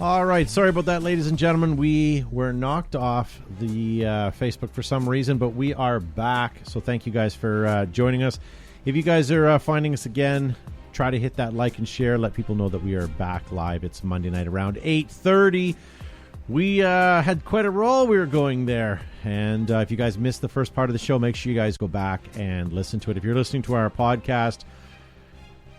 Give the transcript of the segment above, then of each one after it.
All right. Sorry about that, ladies and gentlemen. We were knocked off the Facebook for some reason, but we are back. So thank you guys for joining us. If you guys are finding us again, try to hit that like and share. Let people know that we are back live. It's Monday night around 8:30. We had quite a roll we were going there. And if you guys missed the first part of the show, make sure you guys go back and listen to it. If you're listening to our podcast,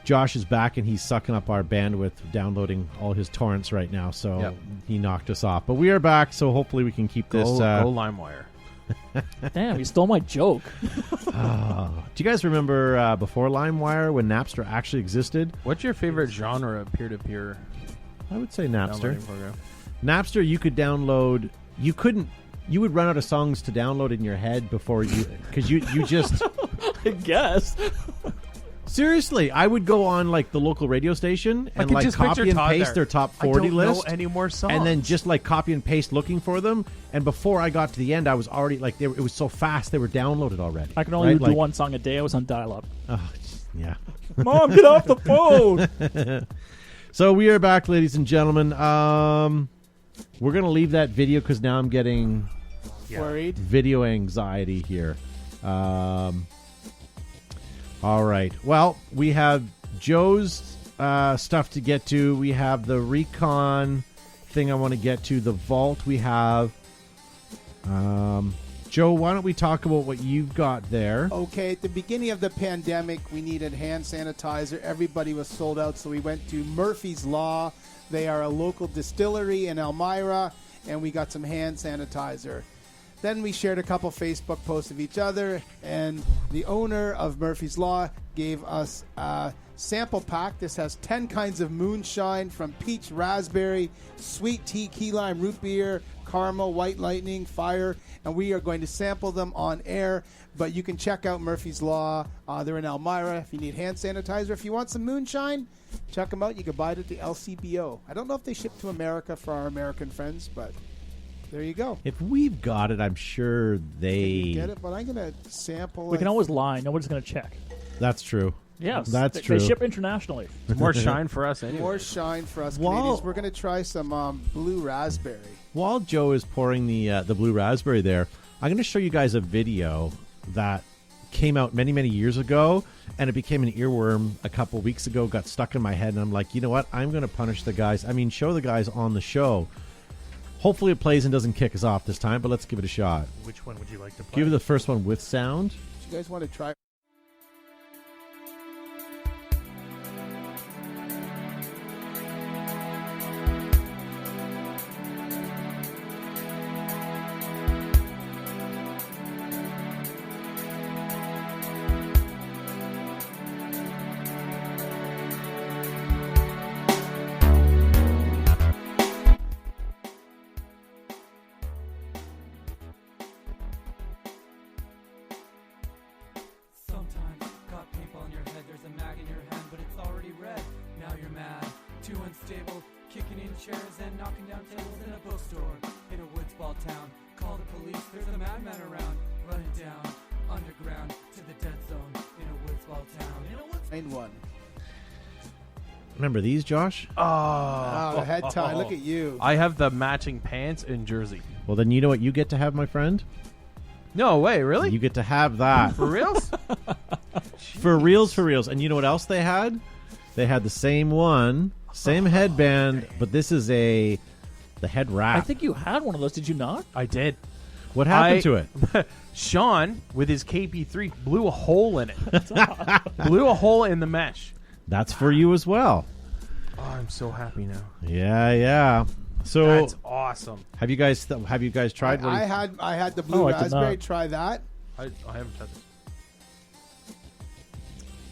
Josh is back and he's sucking up our bandwidth, downloading all his torrents right now. So He knocked us off. But we are back, so hopefully we can keep this. Go LimeWire. Damn, he stole my joke. Do you guys remember before LimeWire when Napster actually existed? What's your favorite genre of peer-to-peer? I would say Napster. downloading program? Napster, you could download. You couldn't. You would run out of songs to download in your head before you, because you just. I guess. Seriously, I would go on like the local radio station and like just copy picture and Todd paste there. their top 40 I don't list. know any more songs. And then just like copy and paste looking for them. And before I got to the end, I was already like, it was so fast they were downloaded already. I can only do like, one song a day. I was on dial-up. Oh, yeah. Mom, get off the phone. So we are back, ladies and gentlemen. We're going to leave that video because now I'm getting Worried. video anxiety here. All right. Well, we have Joe's stuff to get to. We have the recon thing I want to get to. The vault we have. Joe, why don't we talk about what you've got there? Okay, at the beginning of the pandemic, we needed hand sanitizer. Everybody was sold out, so we went to Murphy's Law. They are a local distillery in Elmira, and we got some hand sanitizer. Then we shared a couple Facebook posts of each other, and the owner of Murphy's Law gave us a sample pack. This has 10 kinds of moonshine from peach, raspberry, sweet tea, key lime, root beer, caramel, white lightning, fire, and we are going to sample them on air. But you can check out Murphy's Law. They're in Elmira. If you need hand sanitizer, if you want some moonshine, check them out. You can buy it at the LCBO. I don't know if they ship to America for our American friends, but there you go. If we've got it, I'm sure they Get it, but I'm gonna sample. We can always lie. Nobody's going to check. That's true. Yes. That's they true. They ship internationally. More shine for us anyway. More shine for us Wow. Canadians. We're gonna try some blue raspberry. While Joe is pouring the blue raspberry there, I'm going to show you guys a video that came out many, many years ago, and it became an earworm a couple weeks ago, got stuck in my head, and I'm like, you know what? I'm going to punish the guys. I mean, show the guys on the show. Hopefully it plays and doesn't kick us off this time, but let's give it a shot. Which one would you like to play? Give it the first one with sound. Do you guys want to try? Sometimes got paintball in your head, there's a mag in your hand, but it's already red. Now you're mad, too unstable, kicking in chairs and knocking down tables in a bookstore. In a woods ball town, call the police, there's a madman around. Running down, underground, to the dead zone. In a woods ball town, in a woods. Find one. Remember these, Josh? Oh, the head tie. Look at you. I have the matching pants and jersey. Well, then you know what you get to have, my friend? No way, really? You get to have that. For reals? For reals, for reals. And you know what else they had? They had the same one, same headband, but this is the head wrap. I think you had one of those. Did you not? I did. What happened to it? Sean, with his KP3, blew a hole in it. Blew a hole in the mesh. That's for you as well. Oh, I'm so happy now. Yeah. So That's awesome. have you guys tried? I had the blue Oh, I did raspberry. not. Try that. I haven't tried this.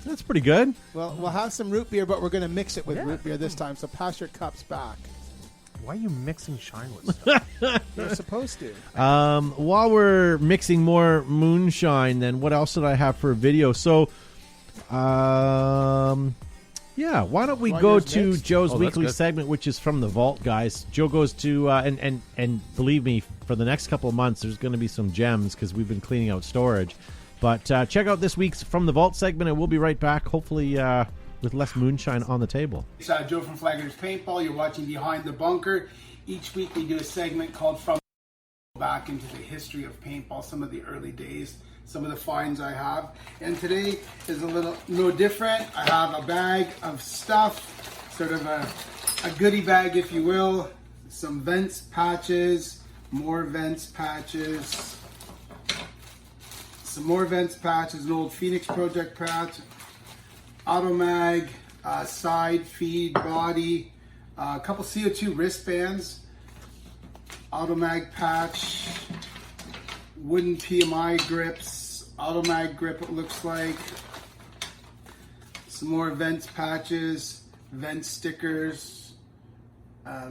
That's pretty good. Well, we'll have some root beer, but we're going to mix it with root beer this time. So pass your cups back. Why are you mixing shine with stuff? You're supposed to. While we're mixing more moonshine, then what else did I have for a video? So, yeah, why don't we While go yours to mixed? Joe's Oh, that's weekly good. segment, which is from the vault, guys. Joe goes to and believe me, for the next couple of months, there's going to be some gems because we've been cleaning out storage. But check out this week's From the Vault segment, and we'll be right back. Hopefully with less moonshine on the table. It's Joe from Flaggers Paintball. You're watching Behind the Bunker. Each week we do a segment called From back into the history of paintball, some of the early days, some of the finds I have. And today is a little no different. I have a bag of stuff, sort of a goodie bag, if you will. Some vents patches, more vents patches, some more vents patches, an old Phoenix Project patch, Automag, side feed, body, a couple CO2 wristbands, Automag patch, wooden PMI grips, Automag grip it looks like, some more vents patches, vent stickers.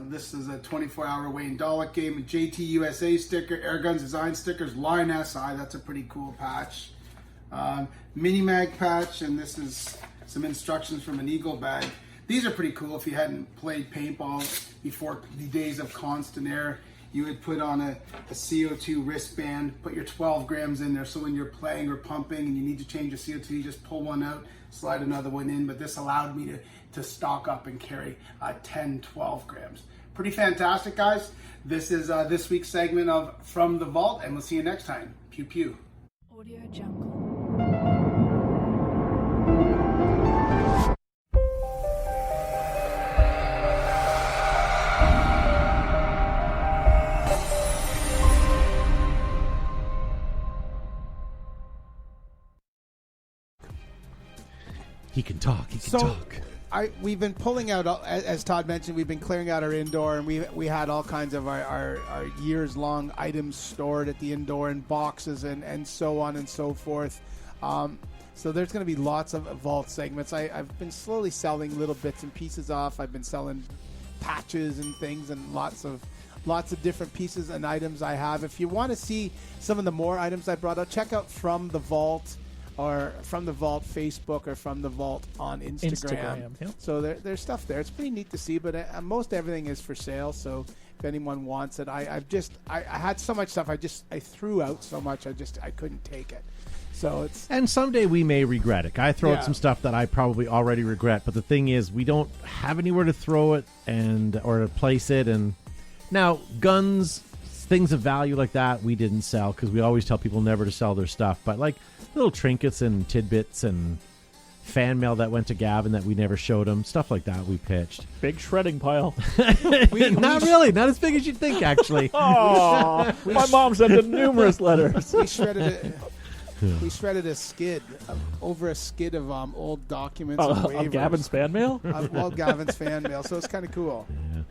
This is a 24-hour Wayne Dollick game, a JT USA sticker, Airguns Design stickers, Line SI, that's a pretty cool patch. Mini mag patch, and this is some instructions from an Eagle bag. These are pretty cool. If you hadn't played paintball before the days of constant air, you would put on a CO2 wristband, put your 12 grams in there, so when you're playing or pumping and you need to change your CO2, you just pull one out, slide another one in. But this allowed me to stock up and carry 10, 12 grams. Pretty fantastic, guys. This is this week's segment of From the Vault, and we'll see you next time. Pew pew. Audio Jungle. He can talk. He can talk. We've been pulling out, as Todd mentioned, we've been clearing out our indoor, and we had all kinds of our years-long items stored at the indoor in boxes and so on and so forth. So there's going to be lots of vault segments. I've been slowly selling little bits and pieces off. I've been selling patches and things and lots of different pieces and items I have. If you want to see some of the more items I brought out, check out From the Vault, or From the Vault Facebook, or From the Vault on Instagram. Yep. So there's stuff there. It's pretty neat to see, but most everything is for sale. So if anyone wants it, I had so much stuff. I threw out so much. I couldn't take it. So it's, and someday we may regret it. I throw Yeah. out some stuff that I probably already regret, but the thing is, we don't have anywhere to throw it or to place it. And now guns, things of value like that, we didn't sell because we always tell people never to sell their stuff. But like little trinkets and tidbits and fan mail that went to Gavin that we never showed him, stuff like that, we pitched. Big shredding pile. Not really, not as big as you'd think, actually. Oh, my mom sent in numerous letters. we shredded it. We shredded a skid over a skid of old documents and waivers. Of Gavin's fan mail? All Gavin's fan mail. So it's kind of cool. Yeah.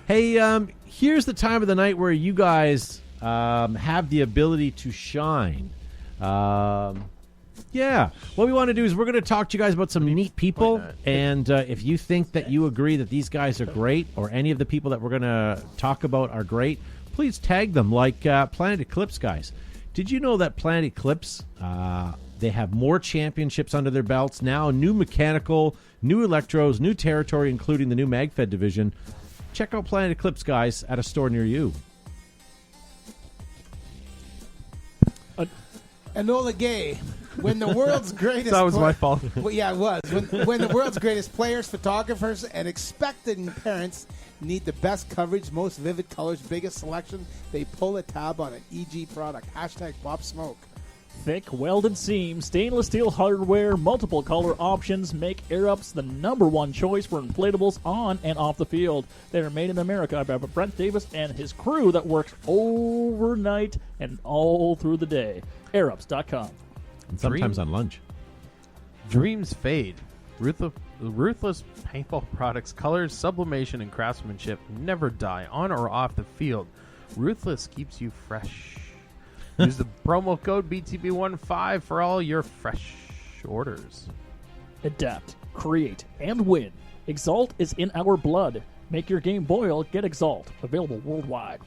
Hey, here's the time of the night where you guys have the ability to shine. Yeah, what we want to do is we're going to talk to you guys about some neat people, and if you think that you agree that these guys are great, or any of the people that we're going to talk about are great, please tag them, like Planet Eclipse guys. Did you know that Planet Eclipse, they have more championships under their belts now, new mechanical, new electros, new territory, including the new MagFed division. Check out Planet Eclipse, guys, at a store near you. Enola Gay, when the world's greatest... That was my fault. Well, yeah, it was. When the world's greatest players, photographers, and expectant parents need the best coverage, most vivid colors, biggest selection, they pull a tab on an EG product. Hashtag Pop Smoke. Thick welded seams, stainless steel hardware, multiple color options make Aerups the #1 choice for inflatables on and off the field. They are made in America by Brent Davis and his crew that works overnight and all through the day. Aerups.com. And sometimes on lunch. Dreams fade. Ruthless paintball products, colors, sublimation, and craftsmanship never die on or off the field. Ruthless keeps you fresh. Use the promo code BTB15 for all your fresh orders. Adapt, create, and win. Exalt is in our blood. Make your game boil, get Exalt. Available worldwide.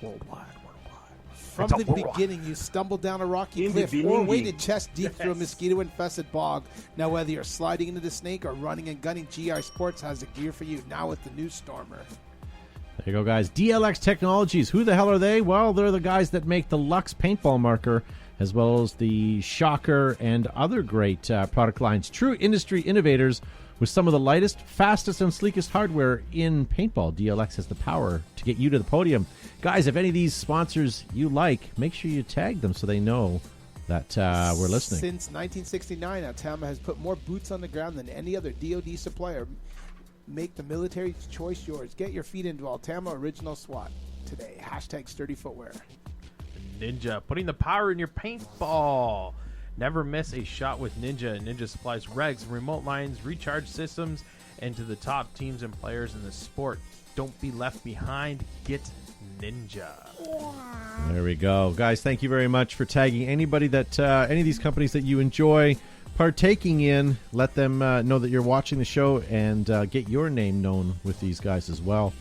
From the beginning, you stumbled down a rocky cliff or waded chest deep through a mosquito-infested bog. Now, whether you're sliding into the snake or running and gunning, GI Sports has the gear for you, now with the new Stormer. There you go, guys. DLX Technologies. Who the hell are they? Well, they're the guys that make the Lux paintball marker, as well as the Shocker and other great product lines. True industry innovators With some of the lightest, fastest, and sleekest hardware in paintball, DLX has the power to get you to the podium. Guys, if any of these sponsors you like, make sure you tag them so they know that we're listening. Since 1969, Altama has put more boots on the ground than any other DoD supplier. Make the military choice yours. Get your feet into Altama Original SWAT today. Hashtag sturdy footwear. Ninja, putting the power in your paintball. Never miss a shot with Ninja. Ninja supplies regs, remote lines, recharge systems, and to the top teams and players in the sport. Don't be left behind. Get Ninja. There we go. Guys, thank you very much for tagging anybody that, any of these companies that you enjoy partaking in. Let them know that you're watching the show and get your name known with these guys as well.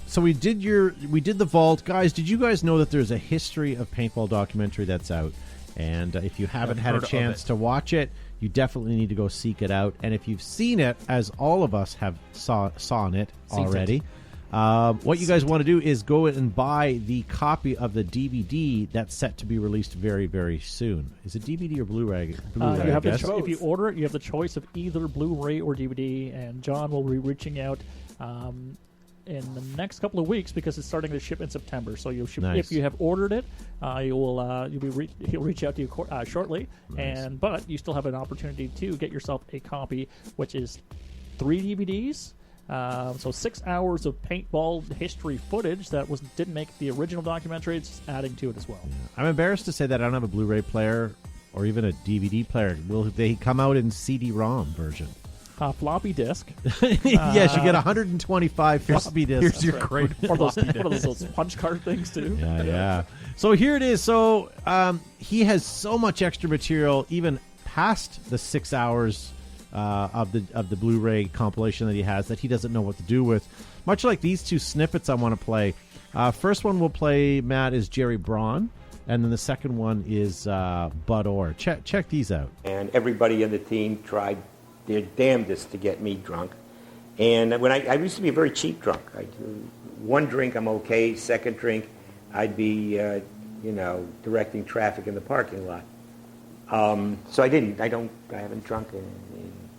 So we did the vault. Guys, did you guys know that there's a history of paintball documentary that's out? And if you haven't had a chance to watch it, you definitely need to go seek it out. And if you've seen it, as all of us have saw it already, what you guys want to do is go and buy the copy of the DVD that's set to be released very, very soon. Is it DVD or Blu-ray? You have I guess. if you order it, you have the choice of either Blu-ray or DVD, and John will be reaching out in the next couple of weeks because it's starting to ship in September. So you should, Nice. if you have ordered it, he'll reach out to you shortly. Nice. But you still have an opportunity to get yourself a copy, which is 3 DVDs. So 6 hours of paintball history footage that didn't make the original documentary. It's adding to it as well. Yeah. I'm embarrassed to say that I don't have a Blu-ray player or even a DVD player. Will they come out in CD-ROM version? Floppy disk. Yes, you get 125 floppy disks. Here's your great What are those punch card things too? Yeah. So here it is. So he has so much extra material, even past the 6 hours of the Blu-ray compilation that he has, that he doesn't know what to do with. Much like these two snippets I want to play. First one we'll play, Matt, is Jerry Braun, and then the second one is Bud Orr. Check these out. And everybody on the team tried their damnedest to get me drunk. And when I used to be a very cheap drunk. One drink, I'm okay. Second drink, I'd be, directing traffic in the parking lot. So I haven't drunk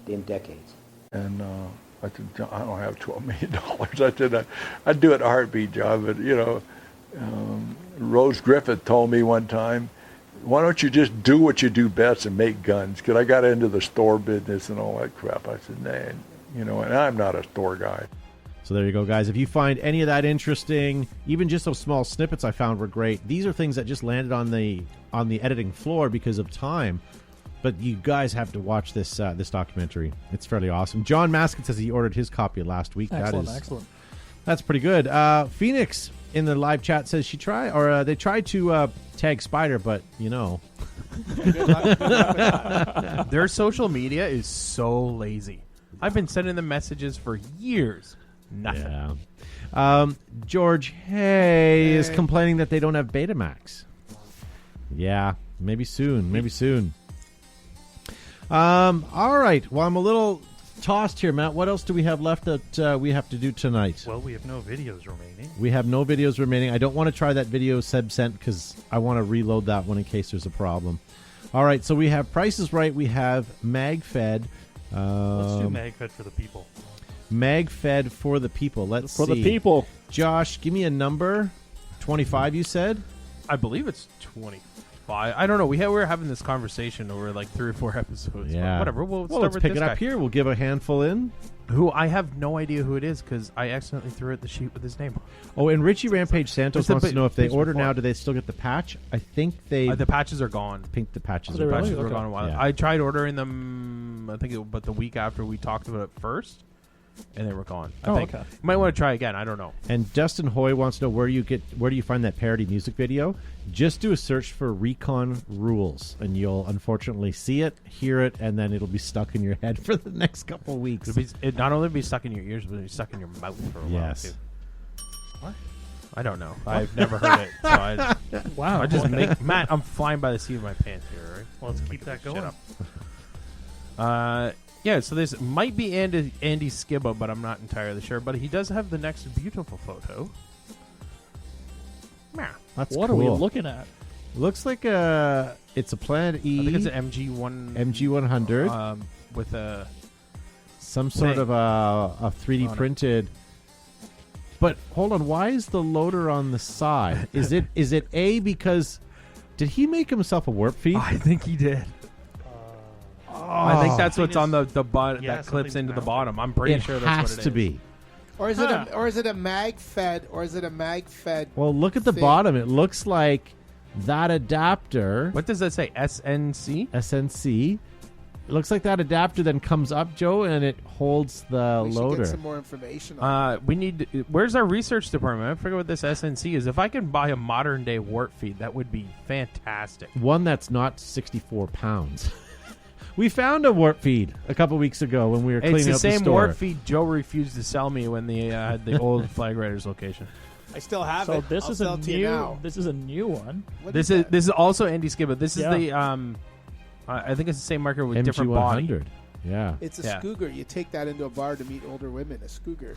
in decades. And I said, John, I don't have $12 million. I said, I'd do it in a heartbeat, John. But, Rose Griffith told me one time, why don't you just do what you do best and make guns? Because I got into the store business and all that crap. I said, and I'm not a store guy. So there you go, guys. If you find any of that interesting, even just those small snippets I found were great. These are things that just landed on the editing floor because of time. But you guys have to watch this documentary. It's fairly awesome. John Maskin says he ordered his copy last week. Excellent. That's pretty good. Phoenix in the live chat says they tried to tag Spider, but Good luck with that. Their social media is so lazy. I've been sending them messages for years. Nothing. Yeah. George Hay is complaining that they don't have Betamax. Yeah, maybe soon. All right. Well, I'm a little tossed here, Matt. What else do we have left that we have to do tonight? Well, we have no videos remaining. We have no videos remaining. I don't want to try that video Seb sent because I want to reload that one in case there's a problem. All right. So we have Price is Right. We have MagFed. Let's do MagFed for the people. MagFed for the people. Let's see. For the people. Josh, give me a number. 25, you said? I believe it's 25. I don't know. We were having this conversation over like 3 or 4 episodes. Yeah. Whatever. We'll start let's with pick this it up guy. here. We'll give a handful in. Who I have no idea who it is because I accidentally threw out the sheet with his name. Oh, and Richie Rampage Santos It's the wants to know if they page order before. now, do they still get the patch? I think they The patches are gone. think the patches Oh, are they're gone. really? Patches were Okay. gone a while. Yeah. I tried ordering them. I think but the week after we talked about it first, and they were gone. I think okay. you might want to try again. I don't know. And Dustin Hoy wants to know where do you find that parody music video? Just do a search for Recon Rules, and you'll unfortunately see it, hear it, and then it'll be stuck in your head for the next couple of weeks. It not only be stuck in your ears, but it'll be stuck in your mouth for a while Yes. too. What? I don't know. I've never heard it. So Wow. I just make Matt. I'm flying by the seat of my pants here. All right. Well, let's keep that Shut going. up. Yeah, so this might be Andy Skibba, but I'm not entirely sure. But he does have the next beautiful photo. Yeah. That's What cool. are we looking at? Looks like it's a Planet E. I think it's an MG1. MG100. with a some sort thing of a 3D on it. printed. But hold on, why is the loader on the side? Is it A because did he make himself a warp feed? I think he did. I think that's what's on the bottom that clips into the bottom. I'm pretty sure that's what it is. Has to be. Or is it a mag fed? Or is it a mag fed? Well, look at the thing? bottom. It looks like that adapter. What does that say? SNC? SNC. It looks like that adapter then comes up, Joe, and it holds the We should loader. get some more information on We need. Where's our research department? I forget what this SNC is. If I can buy a modern day warp feed, that would be fantastic. One that's not 64 pounds. We found a warp feed a couple weeks ago when we were cleaning It's the up the same store. warp feed Joe refused to sell me when they had the old Flag Raiders location. I still have So it. this I'll is sell a it to you new. now. This is a new one. What This that? is also Andy Skibba. This is Yeah. the I think it's the same marker with different body. MG100. Yeah. It's a Yeah. Scougar. You take that into a bar to meet older women. A Scougar.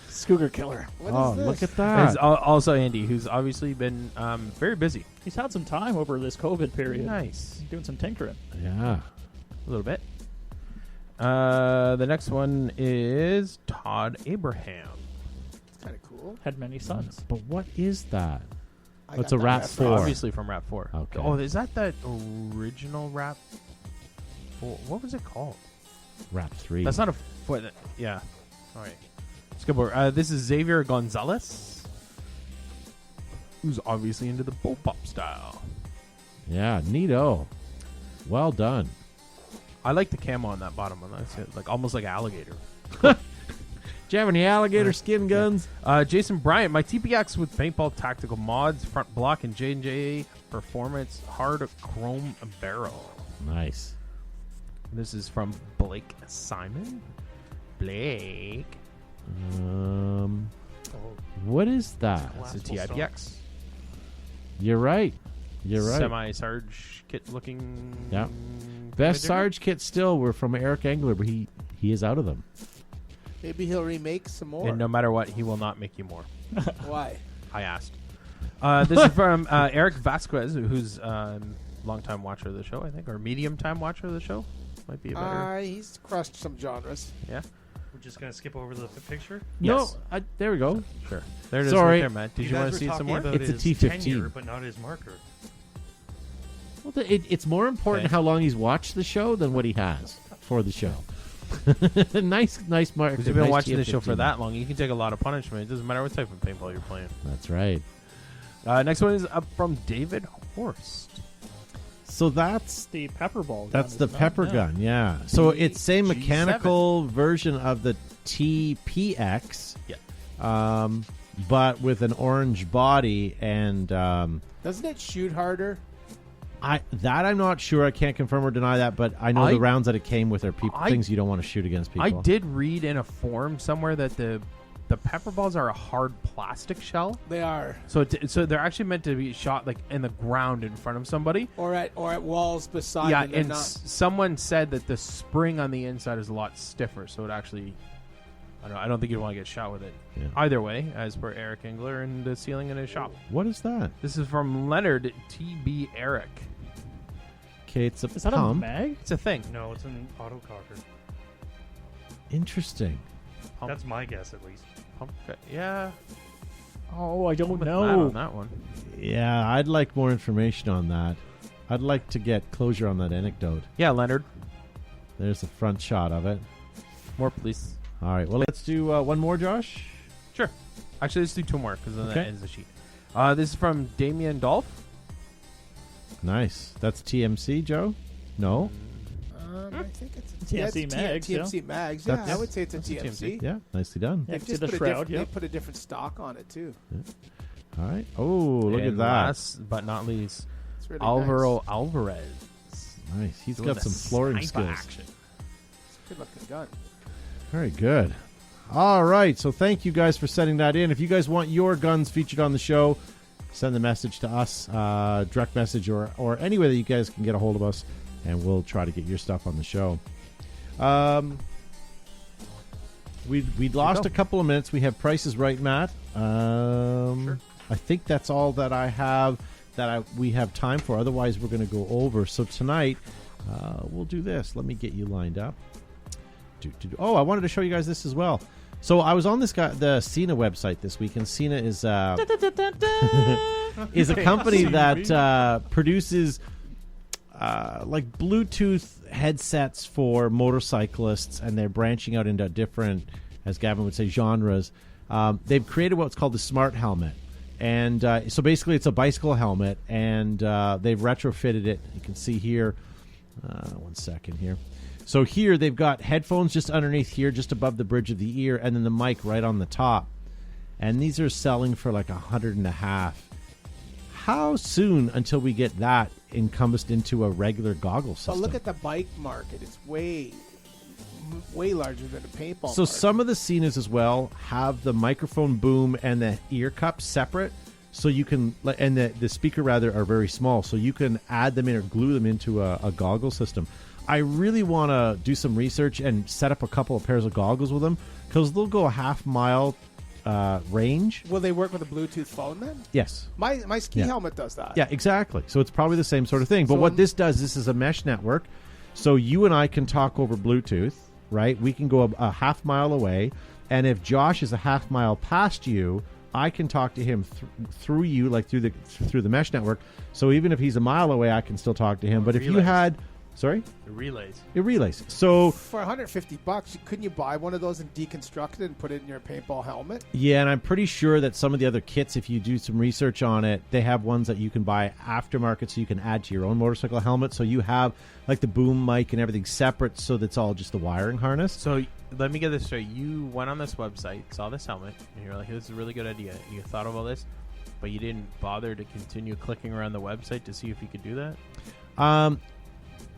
Scougar killer. What is Oh, this? look at that. It's also Andy, who's obviously been very busy. He's had some time over this COVID period. Nice. Doing some tinkering. Yeah. A little bit. The next one is Todd Abraham. It's kind of cool. Had many sons. But what is that? I Oh, it's got a that Rap reference. 4. Obviously from Rap 4. Okay. Oh, is that original Rap 4? What was it called? Rap 3. That's not a... yeah. All right. Let's go. This is Xavier Gonzalez, who's obviously into the bullpup style. Yeah, neato. Well done. I like the camo on that bottom one. That's it. Like almost like alligator. Do you have any alligator skin guns? Jason Bryant, my TPX with paintball tactical mods, front block, and J&J performance hard chrome barrel. Nice. This is from Blake Simon. Blake. What is that? It's a TIPX. You're right. You're right. Semi-Sarge kit looking. Yeah. Best Sarge kits still were from Eric Engler, but he is out of them. Maybe he'll remake some more. And no matter what, he will not make you more. Why? I asked. This is from Eric Vasquez, who's long-time watcher of the show, I think, or medium-time watcher of the show. Might be a better. He's crushed some genres. Yeah. We're just going to skip over the picture? Yes. No, there we go. Sure. There it is Sorry. right there, Matt. Did you want to see it some more? It's a his T15. tenure, but not his marker. Well, it's more important Okay. how long he's watched the show than what he has for the show. nice mark. Because you've been nice watching the show TF15. for that long, you can take a lot of punishment. It doesn't matter what type of paintball you're playing. That's right. Next one is up from David Horst. So that's The pepper ball. that's gun, the isn't it? pepper Yeah. gun, yeah. So it's same G7. mechanical version of the TPX, Yeah. but with an orange body and Doesn't it shoot harder? I'm not sure. I can't confirm or deny that, but I know the rounds that it came with are things you don't want to shoot against people. I did read in a forum somewhere that the pepper balls are a hard plastic shell. They are. So they're actually meant to be shot like in the ground in front of somebody. Or at walls beside Yeah, them. They're and not. someone said that the spring on the inside is a lot stiffer, so it actually... I don't think you'd want to get shot with it. Yeah. Either way, as per Eric Engler and the ceiling in his shop. What is that? This is from Leonard T.B. Eric. Okay, it's a Is that a pump. mag? It's a thing. No, it's an autococker. Interesting. Pump. That's my guess, at least. Pump. Yeah. Oh, I don't With Matt know. on that one. Yeah, I'd like more information on that. I'd like to get closure on that anecdote. Yeah, Leonard. There's the front shot of it. More, please. All right, well, let's do one more, Josh. Sure. Actually, let's do two more because then Okay. that ends the sheet. This is from Damien Dolph. Nice. That's TMC, Joe? No? I think it's TMC it's mags, yeah. TMC mags. Yeah, That's- I would say it's a That's a TMC. Yeah, nicely done. Yeah, They've see just the put a shroud, different, yeah. they put a different stock on it too. All right. Oh, look And at that. Last but not least, It's really Alvaro nice. Alvarez. Nice. He's Doing got the some flooring sniper skills. action. Good looking gun. Very good. All right. So thank you guys for sending that in. If you guys want your guns featured on the show, send the message to us, direct message or any way that you guys can get a hold of us, and we'll try to get your stuff on the show. We'd lost a couple of minutes. We have prices right, Matt. Sure. I think that's all that I have we have time for. Otherwise, we're going to go over. So tonight, we'll do this. Let me get you lined up. Oh, I wanted to show you guys this as well. So I was on the Cena website this week, and Cena is is a company that produces like Bluetooth headsets for motorcyclists, and they're branching out into different, as Gavin would say, genres. They've created what's called the Smart Helmet. And so basically it's a bicycle helmet, and they've retrofitted it. You can see here. 1 second here. So here they've got headphones just underneath here, just above the bridge of the ear, and then the mic right on the top. And these are selling for like $150. How soon until we get that encompassed into a regular goggle system? But look at the bike market. It's way larger than a paintball So market. some of the Cenas as well have the microphone boom and the ear cup separate, so you can, and the speaker rather are very small, so you can add them in or glue them into a goggle system. I really want to do some research and set up a couple of pairs of goggles with them, because they'll go a half-mile range. Will they work with a Bluetooth phone then? Yes. My ski helmet does that. Yeah, exactly. So it's probably the same sort of thing. But So what this does, this is a mesh network, so you and I can talk over Bluetooth, right? We can go a half mile away, and if Josh is a half mile past you, I can talk to him through you, like through the mesh network. So even if he's a mile away, I can still talk to him. But if you had, sorry, It relays. So For $150, couldn't you buy one of those and deconstruct it and put it in your paintball helmet? yeah, and I'm pretty sure that some of the other kits, if you do some research on it, they have ones that you can buy aftermarket, so you can add to your own motorcycle helmet. So you have like the boom mic and everything separate, so that's all just the wiring harness. So let me get this straight. You went on this website, saw this helmet, and you're like, this is a really good idea. You thought of all this, but you didn't bother to continue clicking around the website to see if you could do that?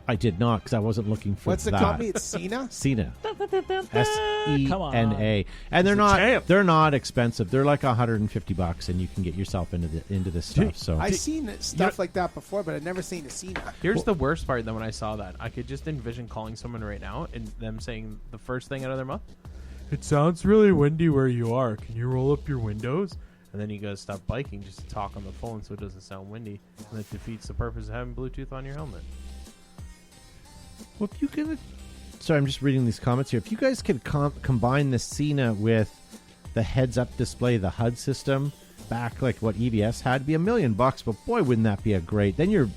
I did not, because I wasn't looking for What's the that. company? It's Cena? Cena. Come on. SENA. And they're not expensive. They're like $150, and you can get yourself into this stuff. So I've seen stuff like that before, but I've never seen a Cena. Here's the worst part, though, when I saw that. I could just envision calling someone right now and them saying the first thing out of their mouth, "It sounds really windy where you are. Can you roll up your windows?" And then you gotta stop biking just to talk on the phone so it doesn't sound windy. And that defeats the purpose of having Bluetooth on your helmet. well, if you can, sorry, I'm just reading these comments here. If you guys could combine the Cena with the heads-up display, the HUD system, back like what EVS had, it'd be $1 million. But boy, wouldn't that be a great? Then you're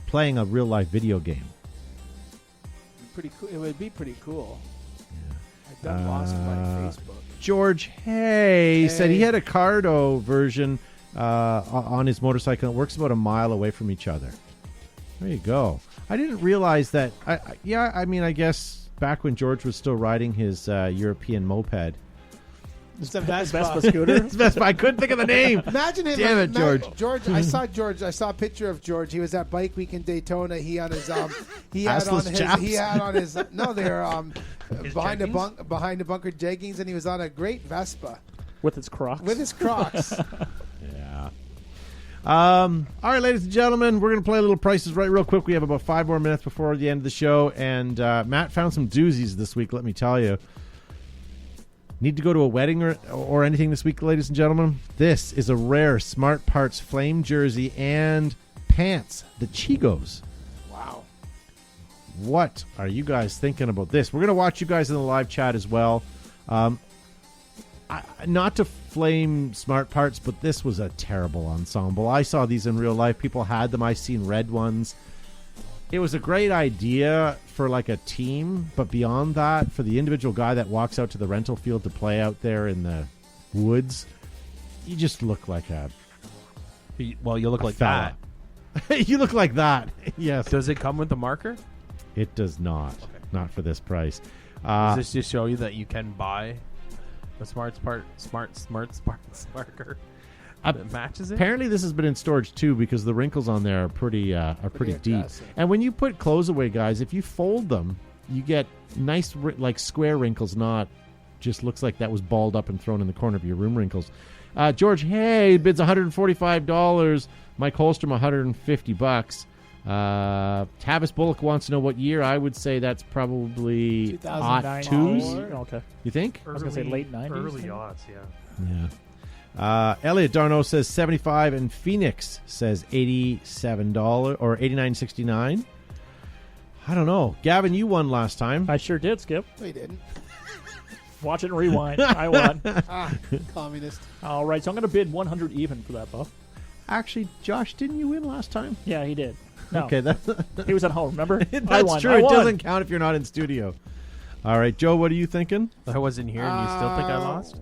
playing a real-life video game. Pretty cool. It would be pretty cool. I've done lost my Facebook. George Hay said he had a Cardo version on his motorcycle. It works about a mile away from each other. There you go. I didn't realize that. I mean, I guess back when George was still riding his European moped. It's a Vespa. Vespa scooter. It's Vespa. I couldn't think of the name. Imagine him. Damn it, George. George, I saw George. I saw a picture of George. He was at Bike Week in Daytona. He on his he had on Assless his chaps. he had on his no, they're behind the jeggings? behind the bunker jeggings, and he was on a great Vespa With its Crocs. with his Crocs. Yeah. All right, ladies and gentlemen, we're going to play a little Prices Right real quick. We have about 5 more minutes before the end of the show, and Matt found some doozies this week, let me tell you. Need to go to a wedding or anything this week, ladies and gentlemen? This is a rare Smart Parts flame jersey and pants, the Chigos. Wow. What are you guys thinking about this? We're going to watch you guys in the live chat as well. Not to flame Smart Parts, but this was a terrible ensemble. I saw these in real life. People had them. I've seen red ones. It was a great idea for like a team, but beyond that, for the individual guy that walks out to the rental field to play out there in the woods, you just look like Well, you look like fella. that. You look like that. Yes. Does it come with the marker? It does not. Okay. Not for this price. Does this just show you that you can buy a smart marker that matches it? Apparently, this has been in storage too, because the wrinkles on there are pretty deep. aggressive. And when you put clothes away, guys, if you fold them, you get nice like square wrinkles, not just looks like that was balled up and thrown in the corner of your room wrinkles. George Hay bids $145. Mike Holstrom $150. Tavis Bullock wants to know what year. I would say that's probably 2009. '02s. Okay. You think? was gonna say late 90s, Early then. odds, yeah. Yeah. Elliot Darno says 75, and Phoenix says $87 or $89.69. I don't know. Gavin, you won last time. I sure did, Skip. No, you didn't. Watch it and rewind. I won. Communist. All right, so I'm going to bid 100 even for that, Buff. Actually, Josh, didn't you win last time? Yeah, he did. No. Okay, that's He was at home, remember? that's I won. true. I It won. doesn't count if you're not in studio. All right, Joe, what are you thinking? I wasn't here, and you still think I lost?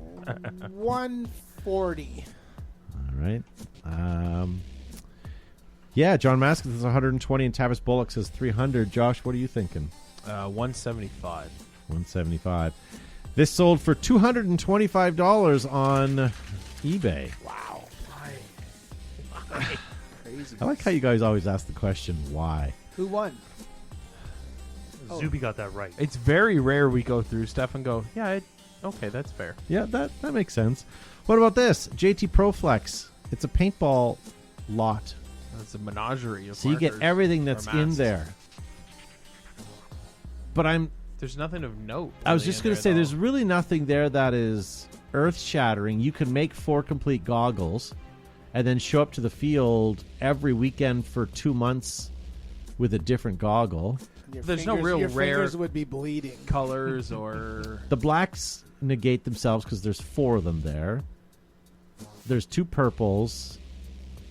140. All right. Yeah, John Maskins is 120 and Tavis Bullock says 300. Josh, what are you thinking? 175. 175. This sold for $225 on eBay. Wow. Crazy. I like how you guys always ask the question, why? Who won? Zuby got that right. It's very rare we go through stuff and go, yeah, okay, that's fair. Yeah, that makes sense. What about this? JT Proflex. It's a paintball lot. It's a menagerie of So you get markers everything or that's in masks. there. But There's nothing of note. I was really just in going there, to say, though. there's really nothing there that is earth-shattering. You can make 4 complete goggles and then show up to the field every weekend for 2 months with a different goggle. There's no real your rare- fingers would be bleeding. colors or The blacks negate themselves because there's 4 of them there. There's 2 purples.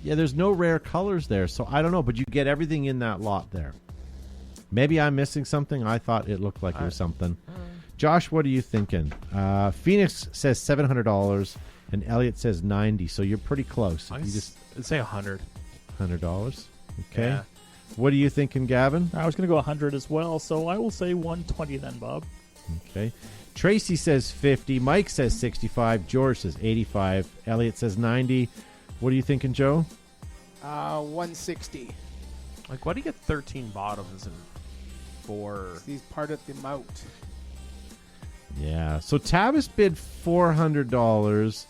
Yeah, there's no rare colors there, so I don't know, but you get everything in that lot there. Maybe I'm missing something. I thought it looked like it was something. Josh, what are you thinking? Phoenix says $700 and Elliot says $90, so you're pretty close. I You just say $100. $100. Okay. Yeah. What are you thinking, Gavin? I was going to go 100 as well, so I will say 120 then, Bob. Okay. Tracy says 50. Mike says 65. George says 85. Elliot says 90. What are you thinking, Joe? 160. Like, why do you get 13 bottoms and 4? He's part of the moat. Yeah. So Tavis bid $400.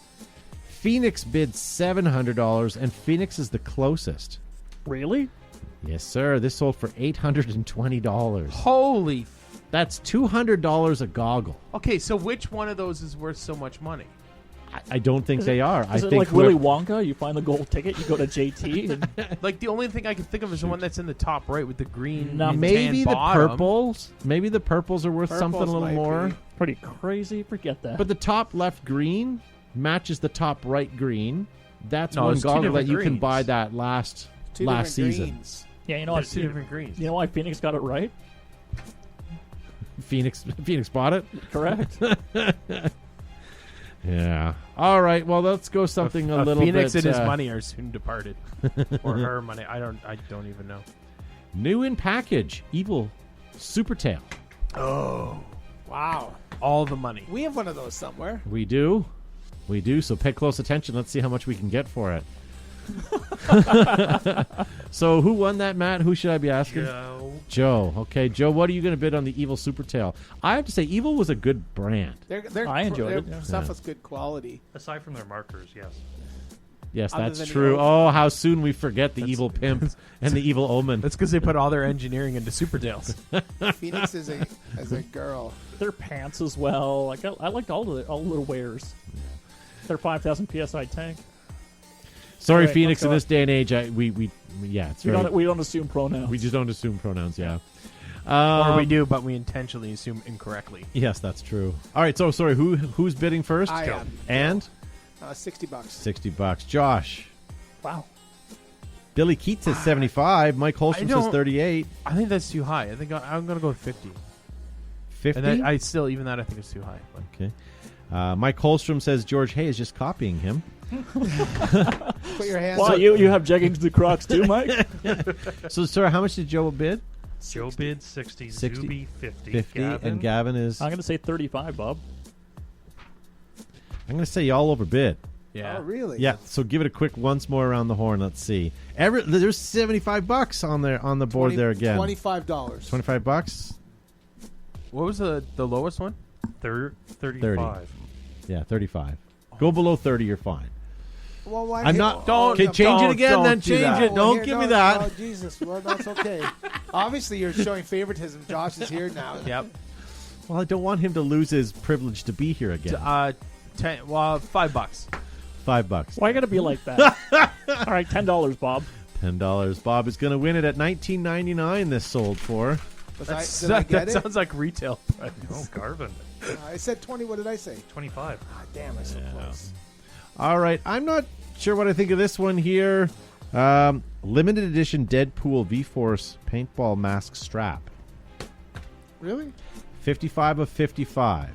Phoenix bid $700, and Phoenix is the closest. Really? Yes, sir. This sold for $820. Holy. That's $200 a goggle. Okay, so which one of those is worth so much money? I don't think they are. I Is it think like Willy Wonka? You find the gold ticket, you go to JT, and Like, the only thing I can think of is the one that's in the top right with the green No, and maybe tan the bottom. purples. Maybe the purples are worth something a Purples little might more. be. pretty crazy. Forget that. But the top left green matches the top right green. That's No, one it's two goggle that different you can greens. buy that last 2 last different season. greens. yeah, you know what? There's 2 different greens. You know why Phoenix got it right? Phoenix bought it. Correct. Yeah. All right. Well, let's go something a little Phoenix bit. and his money are soon departed, or her money. I don't even know. New in package. Evil Super Tail. Wow. All the money. We have one of those somewhere. We do. We do. So pay close attention. Let's see how much we can get for it. So who won that, Matt? Who should I be asking? Joe. Okay, Joe, what are you going to bid on the Evil Super Tail? I have to say, Evil was a good brand. I enjoyed their it, yeah. Stuff Yeah. is good quality. Aside from their markers, yes. Yes, Other that's than the true. old- Oh, how soon we forget the Evil Pimp and the Evil Omen. That's because they put all their engineering into Super Tails. Phoenix is a girl. Their pants as well. Like I liked all the little wares. Their 5,000 psi tank. Sorry, Right, Phoenix. let's In go. this day and age, it's very. We don't assume pronouns. We just don't assume pronouns. Yeah. Or we do, but we intentionally assume incorrectly. Yes, that's true. All right. So sorry. Who's bidding first? I am. And $60. $60. Josh. Wow. Billy Keats says 75. Mike Holstrom says don't- 38. I think that's too high. I think I'm going to go with 50. 50. And then I still, even that, I think is too high. But Okay. Mike Holstrom says George Hay is just copying him. Put your hands Wow, up. you have jeggings to Crocs too, Mike? So, sorry, how much did Joe bid? Joe bid 60, 60, Zuby 50, 50, Gavin, and Gavin is. I'm going to say 35, Bob. I'm going to say y'all overbid. yeah. Oh, really? Yeah. So give it a quick once more around the horn. Let's see. There's $75 on the board there again. $25. $25. What was the lowest one? 35. Yeah, 35. Go below 30, you're fine. Well, why I'm not. Okay, change it don't- again. don't Then do change that. it. Don't give me that. Oh, Jesus. Well, that's okay. Obviously, you're showing favoritism. Josh is here now. Yep. Well, I don't want him to lose his privilege to be here again. $5. $5. Why you got to be like that? All right, $10, Bob. $10. Bob is going to win it at $19.99. This sold for. Did I get it? Sounds like retail price. Oh, Garvin. I said 20. What did I say? 25. Ah, damn, I so close. All right. I'm not sure what I think of this one here. Limited edition Deadpool V-Force paintball mask strap. Really? 55 of 55.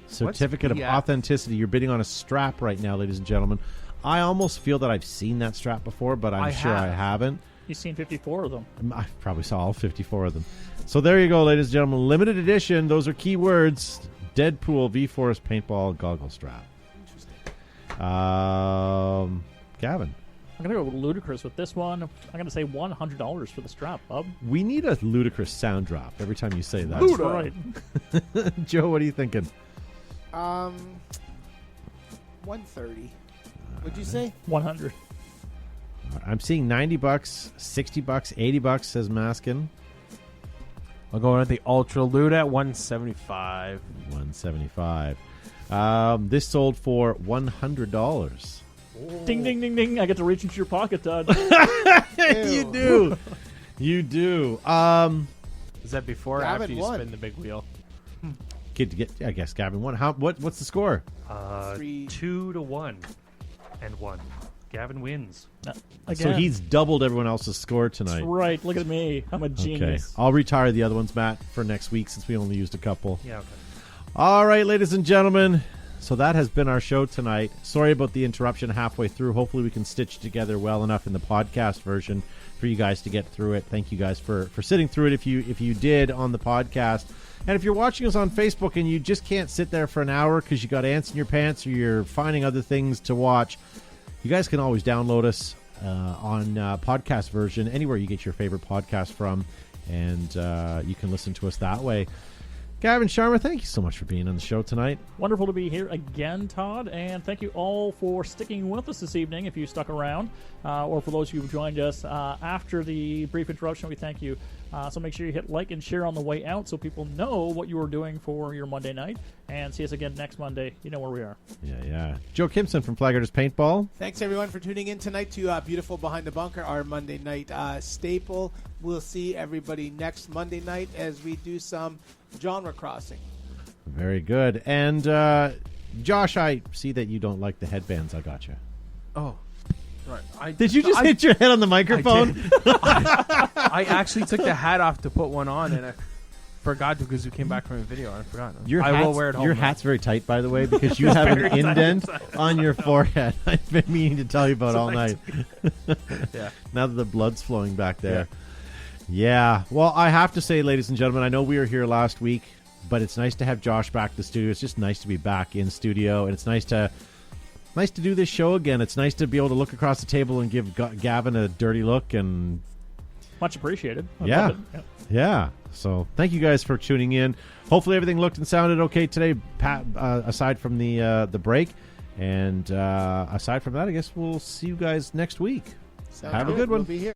Certificate of PF? authenticity. You're bidding on a strap right now, ladies and gentlemen. I almost feel that I've seen that strap before, but I'm sure I haven't. You've seen 54 of them. I probably saw all 54 of them. So there you go, ladies and gentlemen. Limited edition. Those are key words. Deadpool V-Force paintball goggle strap. Gavin. I'm going to go ludicrous with this one. I'm going to say $100 for the strap, bub. We need a ludicrous sound drop every time you say that. That's right. Joe, what are you thinking? 130. What'd you say? 100. I'm seeing $90, $60, $80, says Maskin. I'll go with the Ultra Loot at $175. $175. This sold for $100. Ding, ding, ding, ding. I get to reach into your pocket, Todd. You do. You do. Is that before or Gavin after you won. spin the big wheel? I guess Gavin won. What's the score? 2-1 and 1. Gavin wins. Again. So he's doubled everyone else's score tonight. That's right. Look at me. I'm a Okay. genius. I'll retire the other ones, Matt, for next week since we only used a couple. Yeah, okay. All right, ladies and gentlemen. So that has been our show tonight. Sorry about the interruption halfway through. Hopefully we can stitch together well enough in the podcast version for you guys to get through it. Thank you guys for sitting through it if you did on the podcast. And if you're watching us on Facebook and you just can't sit there for an hour because you got ants in your pants or you're finding other things to watch, you guys can always download us on podcast version anywhere you get your favorite podcast from, and you can listen to us that way. Gavin Sharma, thank you so much for being on the show tonight. Wonderful to be here again, Todd, and thank you all for sticking with us this evening if you stuck around, or for those who joined us after the brief interruption, we thank you. So make sure you hit like and share on the way out so people know what you are doing for your Monday night, and see us again next Monday. You know where we are. Yeah. Joe Kimson from Flaggers Paintball. Thanks, everyone, for tuning in tonight to Beautiful Behind the Bunker, our Monday night staple. We'll see everybody next Monday night as we do some genre crossing. Very good. And Josh, I see that you don't like the headbands I got you. Oh, right. Did you just hit your head on the microphone? I actually took the hat off to put one on, and I forgot to because we came back from a video. I forgot. I will wear it home. Your now. hat's very tight, by the way, because you have an indent on your forehead. I've been meaning to tell you about all night. Yeah. Now that the blood's flowing back there. Yeah. Well, I have to say, ladies and gentlemen, I know we were here last week, but it's nice to have Josh back in the studio. It's just nice to be back in studio, and it's nice to do this show again. It's nice to be able to look across the table and give Gavin a dirty look, and Much appreciated. I Yeah. love it. yeah. So thank you guys for tuning in. Hopefully everything looked and sounded okay today, aside from the break. And aside from that, I guess we'll see you guys next week. Sounds Have a good We'll one. be here.